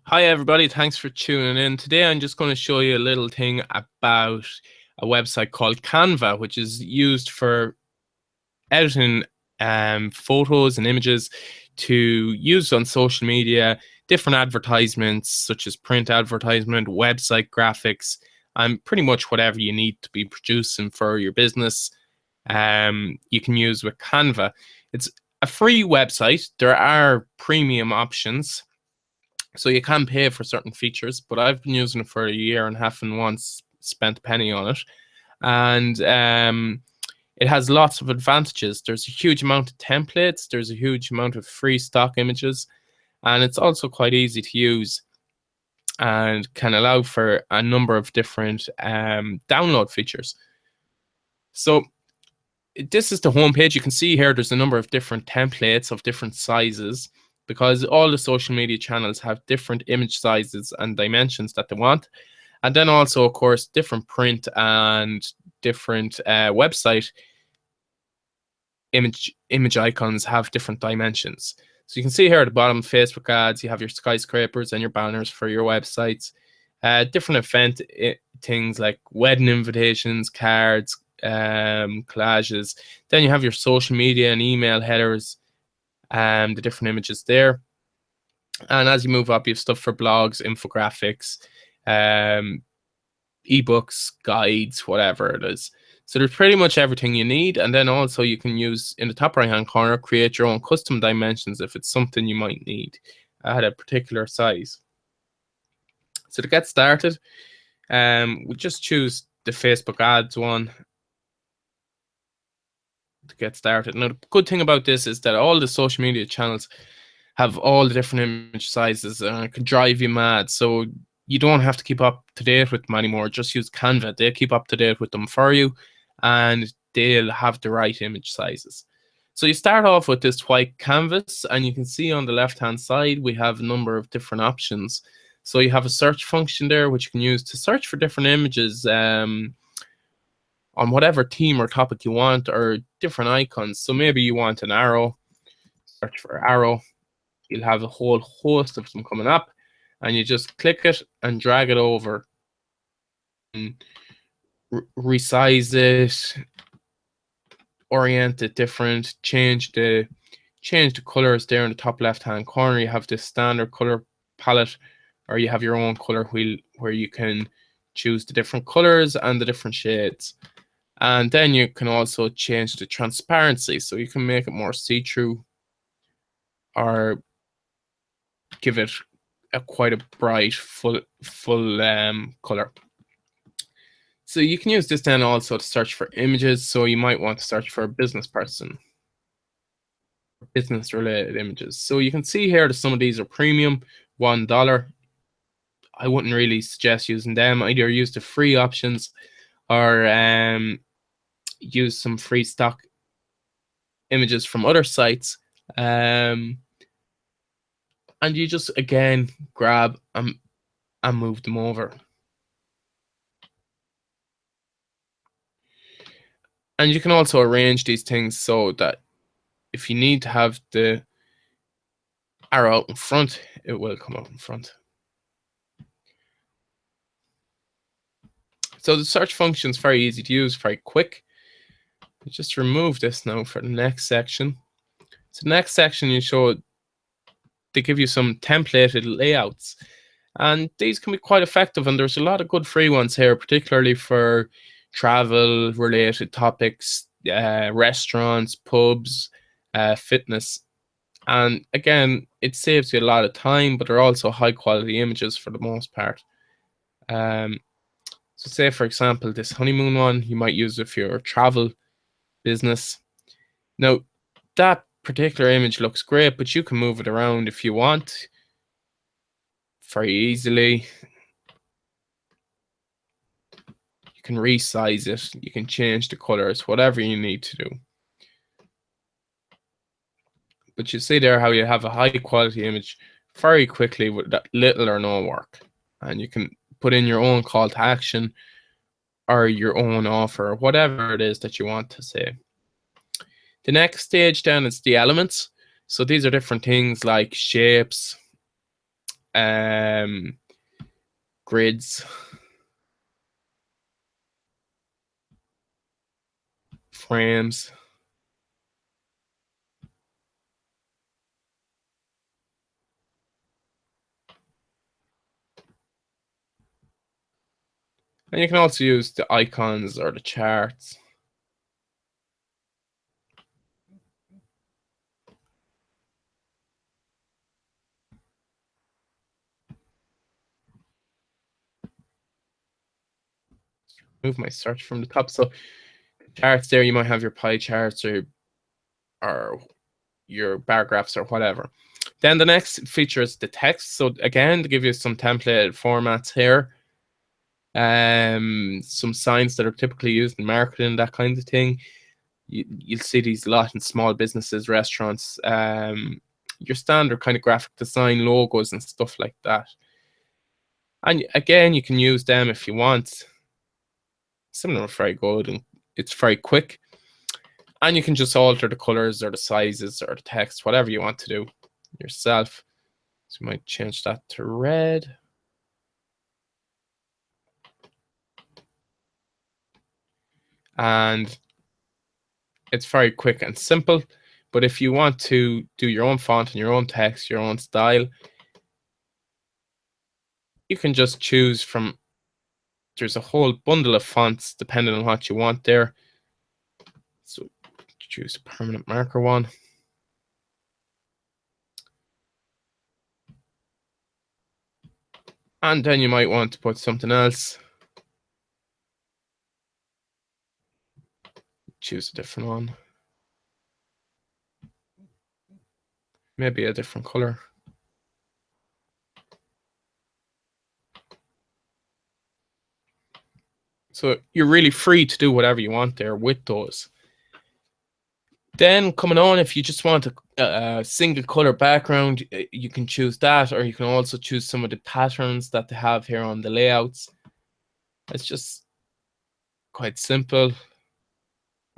Hi everybody, thanks for tuning in. Today I'm just going to show you a little thing about a website called Canva, which is used for editing photos and images to use on social media, different advertisements such as print advertisement, website graphics, and pretty much whatever you need to be producing for your business. You can use with Canva. It's a free website. There are premium options, so you can pay for certain features, but I've been using it for a year and a half and once spent a penny on it. And it has lots of advantages. There's a huge amount of templates, there's a huge amount of free stock images, and it's also quite easy to use and can allow for a number of different download features. So this is the home page. You can see here there's a number of different templates of different sizes, because all the social media channels have different image sizes and dimensions that they want. And then also, of course, different print and different website image icons have different dimensions. So you can see here at the bottom, Facebook ads, you have your skyscrapers and your banners for your websites. Different event things like wedding invitations, cards, collages. Then you have your social media and email headers, the different images there. And as you move up, you have stuff for blogs, infographics, ebooks, guides, whatever it is. So there's pretty much everything you need. And then also you can use, in the top right hand corner, create your own custom dimensions if it's something you might need at a particular size. So to get started, we just choose the Facebook ads one to get started. Now, the good thing about this is that all the social media channels have all the different image sizes, and it can drive you mad. So you don't have to keep up to date with them anymore. Just use Canva. They'll keep up to date with them for you, and they'll have the right image sizes. So you start off with this white canvas, and you can see on the left hand side we have a number of different options. So you have a search function there, which you can use to search for different images on whatever theme or topic you want, or different icons. So maybe you want an arrow, search for arrow. You'll have a whole host of them coming up, and you just click it and drag it over and resize it, orient it different, change the colors there in the top left hand corner. You have this standard color palette, or you have your own color wheel where you can choose the different colors and the different shades. And then you can also change the transparency, so you can make it more see-through or give it quite a bright full color. So you can use this then also to search for images. So you might want to search for a business person, business related images. So you can see here that some of these are premium, $1. I wouldn't really suggest using them. Either use the free options or use some free stock images from other sites. And you just, again, grab and move them over. And you can also arrange these things so that if you need to have the arrow out in front, it will come out in front. So the search function is very easy to use, very quick. Just remove this now for the next section. So the next section, they give you some templated layouts, and these can be quite effective, and there's a lot of good free ones here, particularly for travel related topics, restaurants, pubs, fitness. And again, it saves you a lot of time, but they're also high quality images for the most part. So say, for example, this honeymoon one, you might use it for your travel business. Now, that particular image looks great, but you can move it around if you want very easily. You can resize it, you can change the colors, whatever you need to do. But you see there how you have a high quality image very quickly with that little or no work. And you can put in your own call to action or your own offer, whatever it is that you want to say. The next stage then is the elements. So these are different things like shapes, grids, frames. And you can also use the icons or the charts. Move my search from the top. So charts there, you might have your pie charts or your bar graphs or whatever. Then the next feature is the text. So again, to give you some template formats here, some signs that are typically used in marketing, that kind of thing. You'll see these a lot in small businesses, restaurants, your standard kind of graphic design logos and stuff like that. And again, you can use them if you want. Some of them are very good and it's very quick. And you can just alter the colors or the sizes or the text, whatever you want to do yourself. So you might change that to red. And it's very quick and simple. But if you want to do your own font and your own text, your own style, you can just choose from, there's a whole bundle of fonts depending on what you want there. So choose a permanent marker one. And then you might want to put something else. Choose a different one. Maybe a different color. So you're really free to do whatever you want there with those. Then coming on, if you just want a single color background, you can choose that, or you can also choose some of the patterns that they have here on the layouts. It's just quite simple.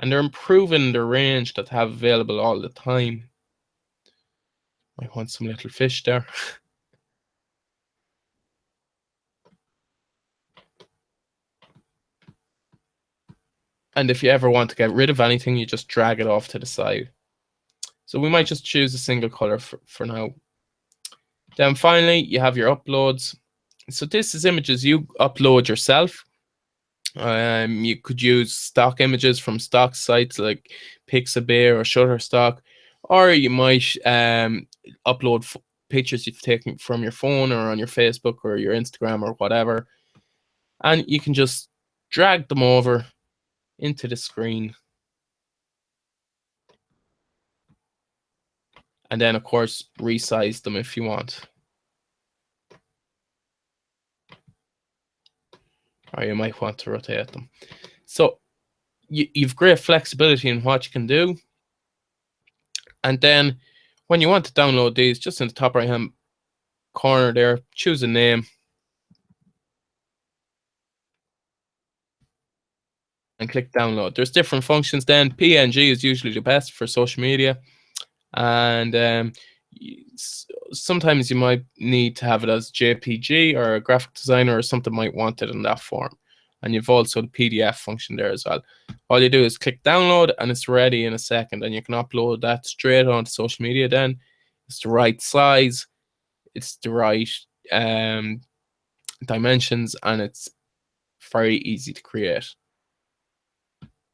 And they're improving the range that they have available all the time. Might want some little fish there. And if you ever want to get rid of anything, you just drag it off to the side. So we might just choose a single color for now. Then finally, you have your uploads. So this is images you upload yourself. You could use stock images from stock sites like Pixabay or Shutterstock, or you might upload pictures you've taken from your phone or on your Facebook or your Instagram or whatever, and you can just drag them over into the screen. And then, of course, resize them if you want. Or you might want to rotate them. So you've great flexibility in what you can do. And then when you want to download these, just in the top right hand corner there, choose a name and click download. There's different functions then. PNG is usually the best for social media. And sometimes you might need to have it as JPG, or a graphic designer or something might want it in that form. And you've also the PDF function there as well. All you do is click download and it's ready in a second, and you can upload that straight onto social media then. It's the right size, it's the right dimensions, and it's very easy to create.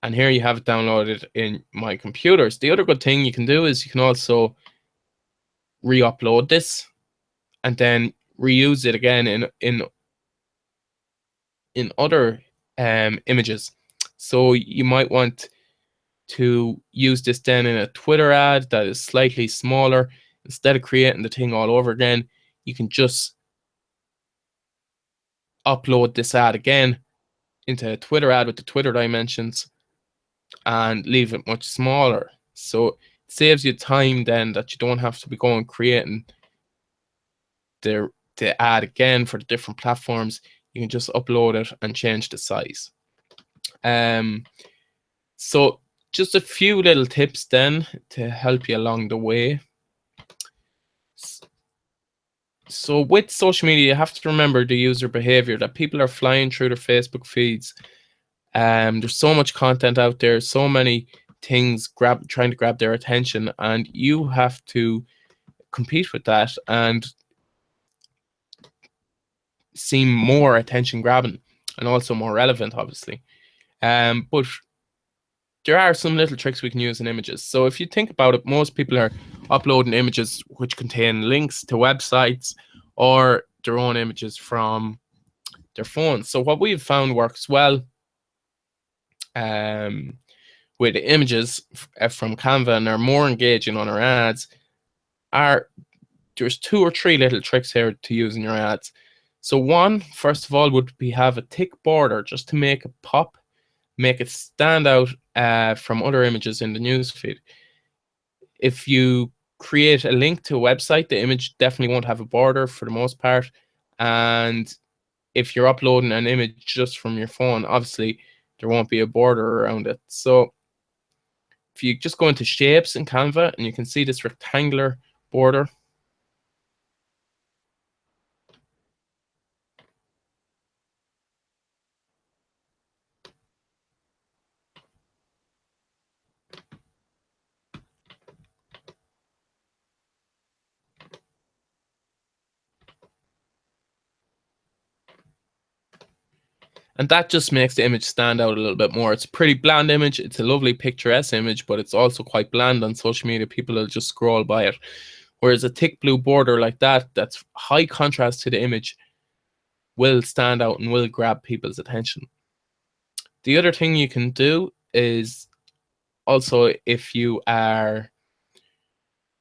And here you have it downloaded in my computers. The other good thing you can do is you can also re-upload this and then reuse it again in other images. So you might want to use this then in a Twitter ad that is slightly smaller. Instead of creating the thing all over again, you can just upload this ad again into a Twitter ad with the Twitter dimensions and leave it much smaller. So it saves you time then, that you don't have to be going creating the ad again for the different platforms. You can just upload it and change the size. So just a few little tips then to help you along the way. So with social media, you have to remember the user behavior that people are flying through their Facebook feeds. There's so much content out there, so many things trying to grab their attention, and you have to compete with that and seem more attention grabbing and also more relevant, obviously. But there are some little tricks we can use in images. So if you think about it, most people are uploading images which contain links to websites or their own images from their phones. So what we've found works well um, with images from Canva and are more engaging on our ads are there's 2 or 3 little tricks here to use in your ads. So one, first of all, would be have a thick border just to make it pop, make it stand out from other images in the newsfeed. If you create a link to a website, the image definitely won't have a border for the most part. And if you're uploading an image just from your phone, obviously there won't be a border around it. So if you just go into shapes in Canva and you can see this rectangular border, and that just makes the image stand out a little bit more. It's a pretty bland image. It's a lovely picturesque image, but it's also quite bland on social media. People will just scroll by it. Whereas a thick blue border like that, that's high contrast to the image, will stand out and will grab people's attention. The other thing you can do is also, if you are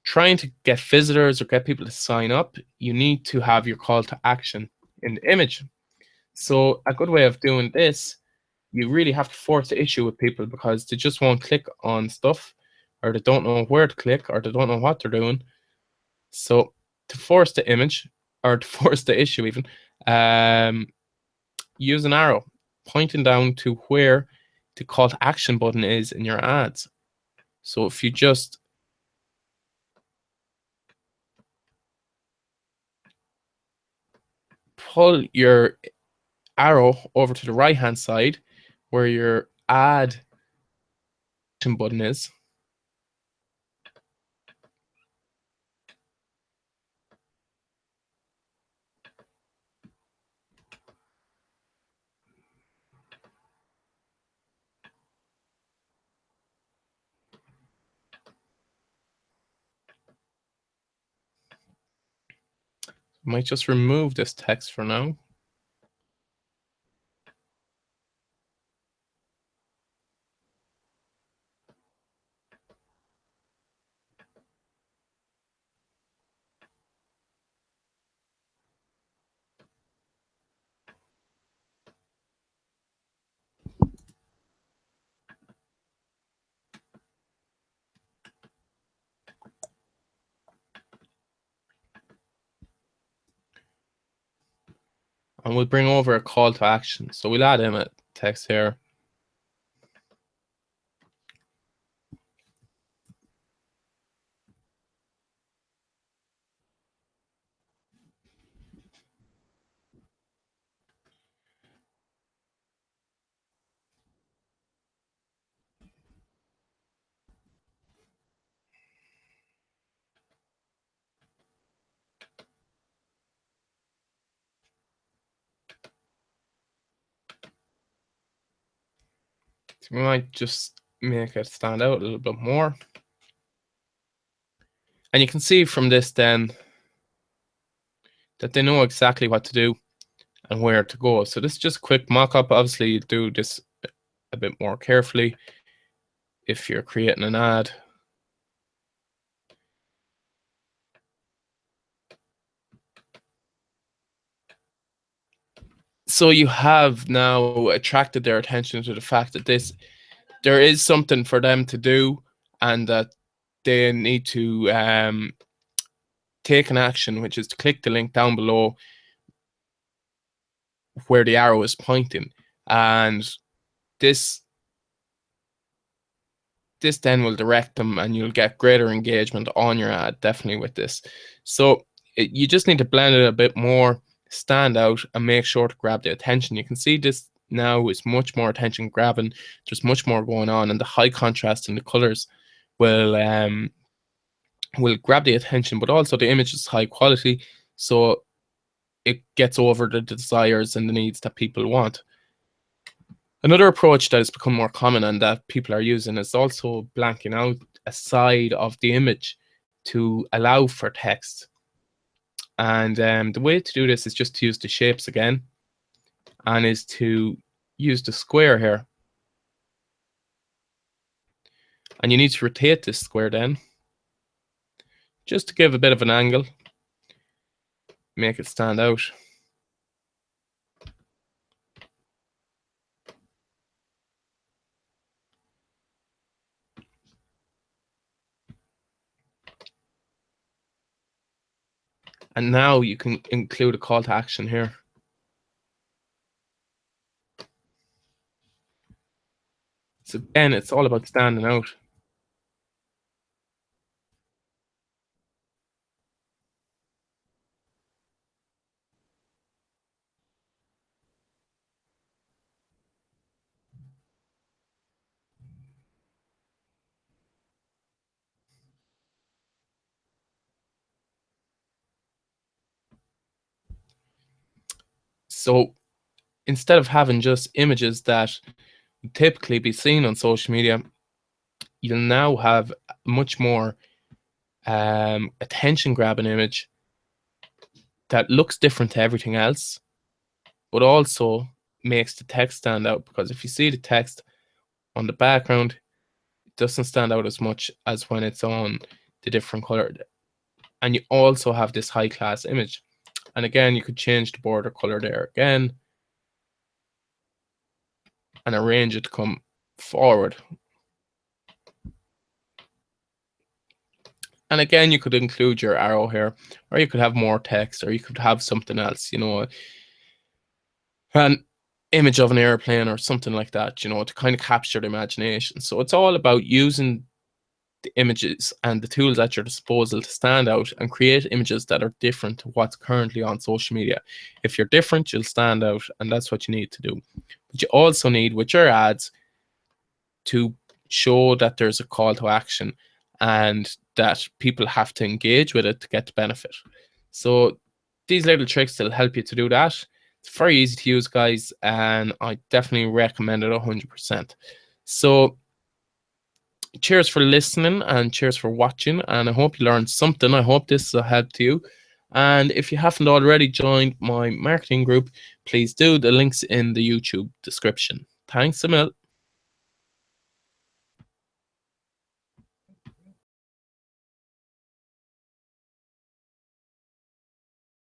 trying to get visitors or get people to sign up, you need to have your call to action in the image. So a good way of doing this, you really have to force the issue with people because they just won't click on stuff, or they don't know where to click, or they don't know what they're doing. So to force the image, or to force the issue even, use an arrow pointing down to where the call to action button is in your ads. So if you just pull your arrow over to the right hand side where your ad action button is, I might just remove this text for now. And we'll bring over a call to action. So we'll add in a text here. So we might just make it stand out a little bit more. And you can see from this then that they know exactly what to do and where to go. So this is just a quick mock-up. Obviously, you do this a bit more carefully if you're creating an ad. So you have now attracted their attention to the fact that there is something for them to do, and that they need to take an action, which is to click the link down below where the arrow is pointing. And this then will direct them, and you'll get greater engagement on your ad, definitely, with this. So You just need to blend it a bit more, stand out, and make sure to grab the attention. You can see this now is much more attention grabbing. There's much more going on, and the high contrast in the colors will grab the attention, but also the image is high quality, so it gets over the desires and the needs that people want. Another approach that has become more common and that people are using is also blanking out a side of the image to allow for text. And the way to do this is just to use the shapes again, and is to use the square here. And you need to rotate this square then, just to give a bit of an angle, make it stand out. And now you can include a call to action here. So again, it's all about standing out. So instead of having just images that would typically be seen on social media, you'll now have much more attention grabbing image that looks different to everything else, but also makes the text stand out, because if you see the text on the background, it doesn't stand out as much as when it's on the different color. And you also have this high class image. And again, you could change the border color there again and arrange it to come forward. And again, you could include your arrow here, or you could have more text, or you could have something else, an image of an airplane or something like that, to kind of capture the imagination. So it's all about using the images and the tools at your disposal to stand out and create images that are different to what's currently on social media. If you're different, you'll stand out, and that's what you need to do. But you also need, with your ads, to show that there's a call to action and that people have to engage with it to get the benefit. So these little tricks will help you to do that. It's very easy to use, guys, and I definitely recommend it 100%. So cheers for listening and cheers for watching, and I hope you learned something. I hope this has helped you. And if you haven't already joined my marketing group, please do. The link's in the YouTube description. Thanks a mil.